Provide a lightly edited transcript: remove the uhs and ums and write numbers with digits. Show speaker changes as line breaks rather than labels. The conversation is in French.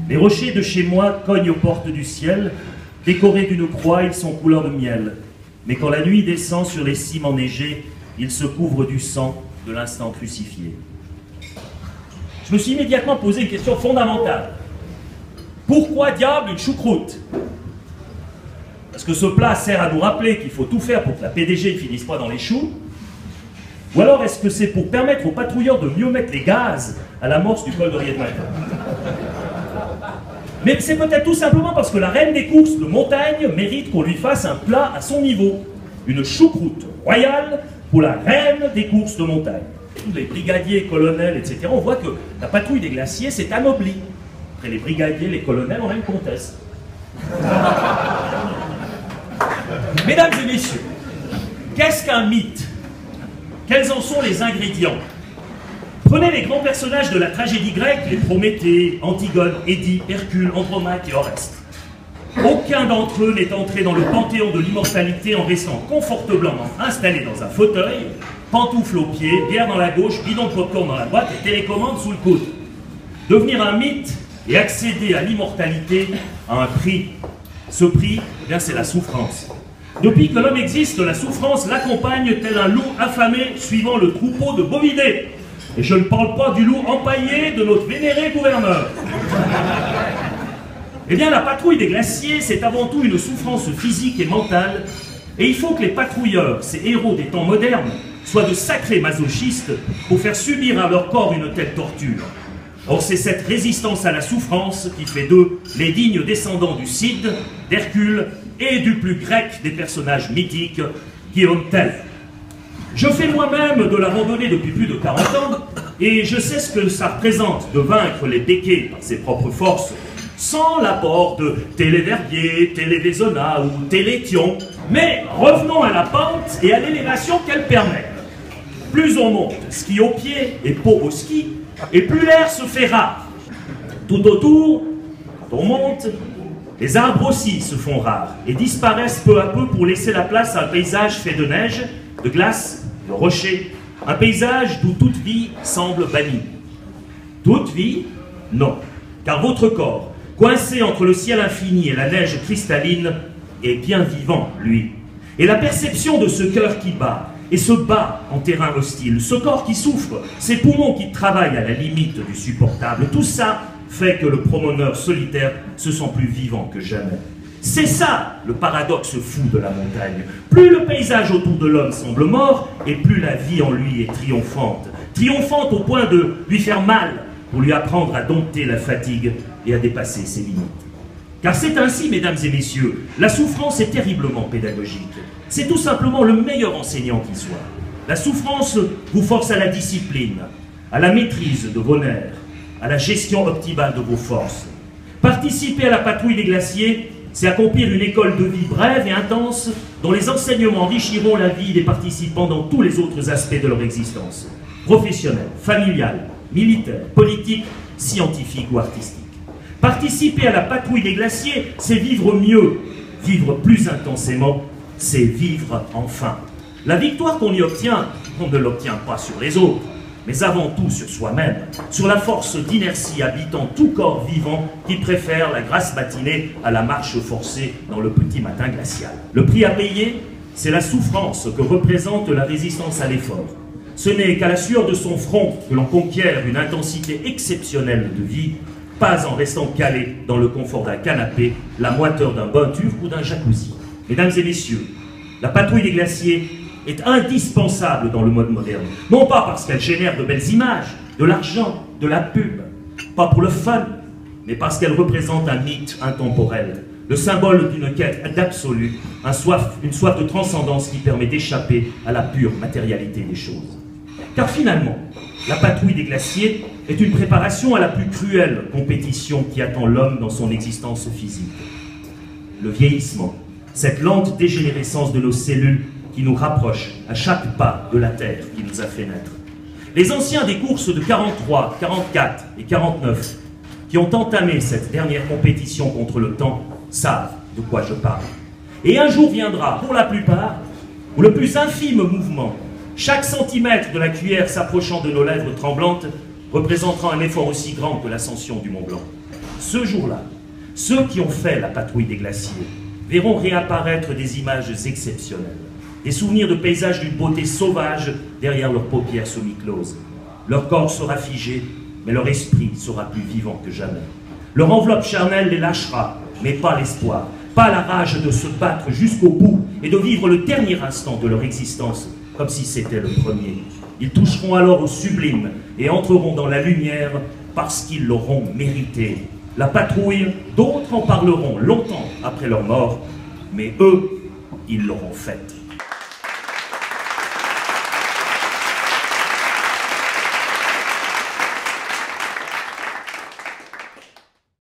Les rochers de chez moi cognent aux portes du ciel, décorés d'une croix, ils sont couleur de miel. Mais quand la nuit descend sur les cimes enneigées, ils se couvrent du sang de l'instant crucifié. Je me suis immédiatement posé une question fondamentale. Pourquoi diable une choucroute? Est-ce que ce plat sert à nous rappeler qu'il faut tout faire pour que la PDG ne finisse pas dans les choux? Ou alors est-ce que c'est pour permettre aux patrouilleurs de mieux mettre les gaz à l'amorce du col de Riedmaten? Mais c'est peut-être tout simplement parce que la reine des courses de montagne mérite qu'on lui fasse un plat à son niveau. Une choucroute royale pour la reine des courses de montagne. Tous les brigadiers, colonels, etc., on voit que la patrouille des glaciers s'est anoblie. Après les brigadiers, les colonels, on a une comtesse. Mesdames et messieurs, qu'est-ce qu'un mythe? Quels en sont les ingrédients? Prenez les grands personnages de la tragédie grecque, les Prométhée, Antigone, Édipe, Hercule, Andromaque et Oreste. Aucun d'entre eux n'est entré dans le panthéon de l'immortalité en restant confortablement installé dans un fauteuil, pantoufles aux pieds, bière dans la gauche, bidon de popcorn dans la boîte et télécommande sous le coude. Devenir un mythe et accéder à l'immortalité a un prix. Ce prix, eh bien, c'est la souffrance. Depuis que l'homme existe, la souffrance l'accompagne tel un loup affamé suivant le troupeau de bovidés. Et je ne parle pas du loup empaillé de notre vénéré gouverneur. Eh bien, la patrouille des glaciers, c'est avant tout une souffrance physique et mentale, et il faut que les patrouilleurs, ces héros des temps modernes, soient de sacrés masochistes pour faire subir à leur corps une telle torture. Or, c'est cette résistance à la souffrance qui fait d'eux les dignes descendants du Cid, d'Hercule et du plus grec des personnages mythiques, Guillaume Tell. Je fais moi-même de la randonnée depuis plus de 40 ans, et je sais ce que ça représente de vaincre les béquets par ses propres forces, sans l'apport de Téléverbier, Télévézona ou Télétion, mais revenons à la pente et à l'élévation qu'elle permet. Plus on monte ski au pied et peau au ski, et plus l'air se fait rare. Tout autour, quand on monte, les arbres aussi se font rares et disparaissent peu à peu pour laisser la place à un paysage fait de neige, de glace, de rochers, un paysage d'où toute vie semble bannie. Toute vie? Non, car votre corps, coincé entre le ciel infini et la neige cristalline, est bien vivant, lui. Et la perception de ce cœur qui bat, et se bat en terrain hostile, ce corps qui souffre, ces poumons qui travaillent à la limite du supportable, tout ça fait que le promeneur solitaire se sent plus vivant que jamais. C'est ça le paradoxe fou de la montagne. Plus le paysage autour de l'homme semble mort, et plus la vie en lui est triomphante. Triomphante au point de lui faire mal, pour lui apprendre à dompter la fatigue et à dépasser ses limites. Car c'est ainsi, mesdames et messieurs, la souffrance est terriblement pédagogique. C'est tout simplement le meilleur enseignant qui soit. La souffrance vous force à la discipline, à la maîtrise de vos nerfs, à la gestion optimale de vos forces. Participer à la patrouille des glaciers, c'est accomplir une école de vie brève et intense dont les enseignements enrichiront la vie des participants dans tous les autres aspects de leur existence. Professionnelle, familiale, militaire, politique, scientifique ou artistique. Participer à la patrouille des glaciers, c'est vivre mieux, vivre plus intensément, c'est vivre enfin. La victoire qu'on y obtient, on ne l'obtient pas sur les autres, mais avant tout sur soi-même, sur la force d'inertie habitant tout corps vivant qui préfère la grasse matinée à la marche forcée dans le petit matin glacial. Le prix à payer, c'est la souffrance que représente la résistance à l'effort. Ce n'est qu'à la sueur de son front que l'on conquiert une intensité exceptionnelle de vie, pas en restant calé dans le confort d'un canapé, la moiteur d'un bain turc ou d'un jacuzzi. Mesdames et messieurs, la patrouille des glaciers est indispensable dans le mode moderne. Non pas parce qu'elle génère de belles images, de l'argent, de la pub, pas pour le fun, mais parce qu'elle représente un mythe intemporel, le symbole d'une quête d'absolu, une soif de transcendance qui permet d'échapper à la pure matérialité des choses. Car finalement, la patrouille des glaciers est une préparation à la plus cruelle compétition qui attend l'homme dans son existence physique. Le vieillissement, cette lente dégénérescence de nos cellules qui nous rapproche à chaque pas de la Terre qui nous a fait naître. Les anciens des courses de 43, 44 et 49 qui ont entamé cette dernière compétition contre le temps savent de quoi je parle. Et un jour viendra, pour la plupart, où le plus infime mouvement, chaque centimètre de la cuillère s'approchant de nos lèvres tremblantes, représentera un effort aussi grand que l'ascension du Mont Blanc. Ce jour-là, ceux qui ont fait la patrouille des glaciers verront réapparaître des images exceptionnelles, des souvenirs de paysages d'une beauté sauvage derrière leurs paupières semi-closes. Leur corps sera figé, mais leur esprit sera plus vivant que jamais. Leur enveloppe charnelle les lâchera, mais pas l'espoir, pas la rage de se battre jusqu'au bout et de vivre le dernier instant de leur existence comme si c'était le premier. Ils toucheront alors au sublime et entreront dans la lumière parce qu'ils l'auront mérité. La patrouille, d'autres en parleront longtemps après leur mort, mais eux, ils l'auront faite.